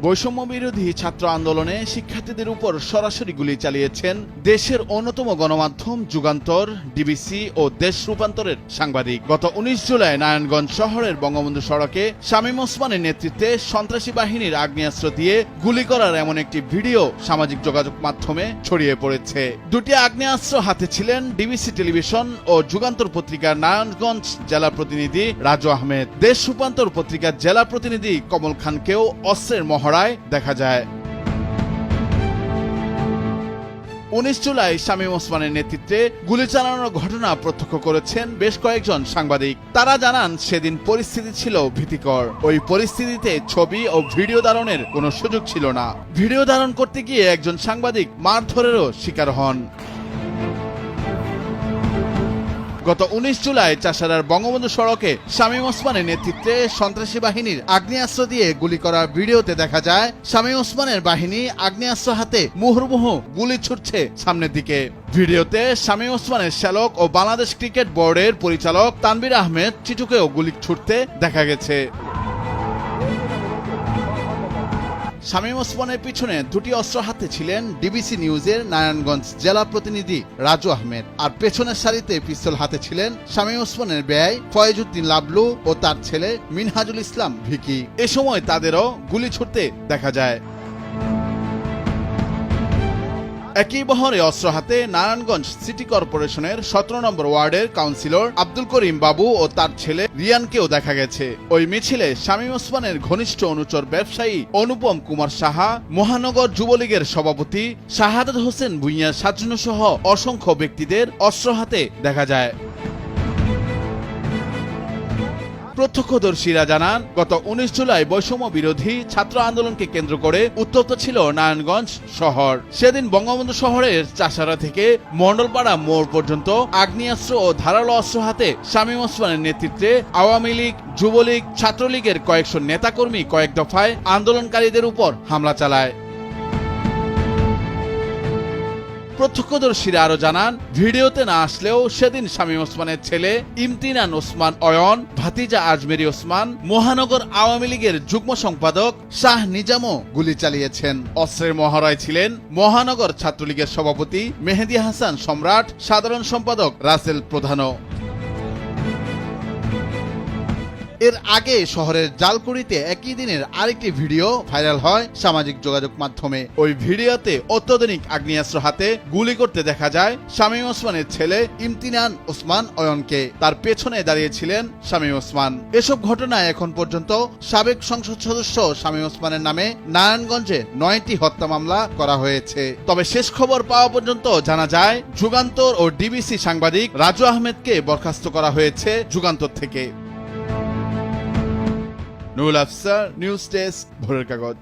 বৈষম্য বিরোধী ছাত্র আন্দোলনে শিক্ষার্থীদের উপর সরাসরি গুলি চালিয়েছেন দেশের অন্যতম গণমাধ্যম যুগান্তর, ডিবিসি ও দেশ রূপান্তরের সাংবাদিক। গত 19 জুলাই নারায়ণগঞ্জ শহরের বঙ্গবন্ধু সড়কে শামীম ওসমানের নেতৃত্বে সন্ত্রাসী বাহিনীর আগ্নেয়াস্ত্র দিয়ে গুলি করার এমন একটি ভিডিও সামাজিক যোগাযোগ মাধ্যমে ছড়িয়ে পড়েছে। দুটি আগ্নেয়াস্ত্র হাতে ছিলেন ডিবিসি টেলিভিশন ও যুগান্তর পত্রিকার নারায়ণগঞ্জ জেলা প্রতিনিধি রাজু আহমেদ। দেশ রূপান্তর পত্রিকার জেলা প্রতিনিধি কমল খানকেও অস্ত্রের মহড়ায় দেখা যায়। 19 জুলাই শামীম ওসমানের নেতৃত্বে গুলি চালানোর ঘটনা প্রত্যক্ষ করেছেন বেশ কয়েকজন সাংবাদিক। তারা জানান, সেদিন পরিস্থিতি ছিল ভীতিকর। ওই পরিস্থিতিতে ছবি ও ভিডিও ধারণের কোনো সুযোগ ছিল না। ভিডিও ধারণ করতে গিয়ে একজন সাংবাদিক মারধরেরও শিকার হন। গত 19 জুলাই চাষাড়ার বঙ্গবন্ধু সড়কে শামীম ওসমানের নেতৃত্বে সন্ত্রাসী বাহিনীর আগ্নেয়াস্ত্র দিয়ে গুলি করার ভিডিওতে দেখা যায় শামীম ওসমানের বাহিনী আগ্নেয়াস্ত্র হাতে মুহুর্মুহু গুলি ছুটছে সামনের দিকে। ভিডিওতে শামীম ওসমানের শ্যালক ও বাংলাদেশ ক্রিকেট বোর্ডের পরিচালক তানভীর আহমেদ চিটুকেও গুলি ছুটতে দেখা গেছে। শামীম ওসমানের পিছনে দুটি অস্ত্র হাতে ছিলেন ডিবিসি নিউজের নারায়ণগঞ্জ জেলা প্রতিনিধি রাজু আহমেদ, আর পেছনের সারিতে পিস্তল হাতে ছিলেন শামীম ওসমানের ব্যয় ফয়েজউদ্দিন লাবলু ও তার ছেলে মিনহাজুল ইসলাম ভিকি। এ সময় তাদেরও গুলি ছুটতে দেখা যায়। একই বহরে অস্ত্র হাতে নারায়ণগঞ্জ সিটি কর্পোরেশনের 17 নম্বর ওয়ার্ডের কাউন্সিলর আব্দুল করিম বাবু ও তার ছেলে রিয়ানকেও দেখা গেছে। ওই মিছিলে শামীম ওসমানের ঘনিষ্ঠ অনুচর ব্যবসায়ী অনুপম কুমার সাহা, মহানগর যুবলীগের সভাপতি শাহাদাত হোসেন ভুঁইয়া সাজনু সহ অসংখ্য ব্যক্তিদের অস্ত্র হাতে দেখা যায়। প্রত্যক্ষদর্শীরা জানান, গত 19 জুলাই বৈষম্য বিরোধী ছাত্র আন্দোলনকে কেন্দ্র করে উত্তপ্ত ছিল নারায়ণগঞ্জ শহর। সেদিন বঙ্গবন্ধু শহরের চাষাড়া থেকে মণ্ডলপাড়া মোড় পর্যন্ত আগ্নেয়াস্ত্র ও ধারালো অস্ত্র হাতে শামীম ওসমানের নেতৃত্বে আওয়ামী লীগ, যুবলীগ, ছাত্রলীগের কয়েকশো নেতাকর্মী কয়েক দফায় আন্দোলনকারীদের উপর হামলা চালায়। প্রত্যক্ষদর্শীরা আরো জানান, ভিডিওতে না আসলেও সেদিন শামীম ওসমানের ছেলে ইমতিনান ওসমান অয়ন, ভাতিজা আজমেরি ওসমান, মহানগর আওয়ামী লীগের যুগ্ম সম্পাদক শাহ নিজামও গুলি চালিয়েছেন। অস্ত্রের মহড়ায় ছিলেন মহানগর ছাত্রলীগের সভাপতি মেহেদী হাসান সম্রাট, সাধারণ সম্পাদক রাসেল প্রধানও। এর আগে শহরের জালকুড়িতে একই দিনের আরেকটি ভিডিও ভাইরাল হয় সামাজিক যোগাযোগ মাধ্যমে। ওই ভিডিওতে অত্যাধুনিক আগ্নেয়াস্ত্র হাতে গুলি করতে দেখা যায় শামীম ওসমানের ছেলে ইমতিনান ওসমান অয়নকে। তার পেছনে দাঁড়িয়েছিলেন শামীম ওসমান। এসব ঘটনায় এখন পর্যন্ত সাবেক সংসদ সদস্য শামীম ওসমানের নামে নারায়ণগঞ্জে 9টি হত্যা মামলা করা হয়েছে। তবে শেষ খবর পাওয়া পর্যন্ত জানা যায় যুগান্তর ও ডিবিসি সাংবাদিক রাজু আহমেদকে বরখাস্ত করা হয়েছে যুগান্তর থেকে। নুরুল আফসার, নিউজ ডেস্ক, ভোরের কাগজ।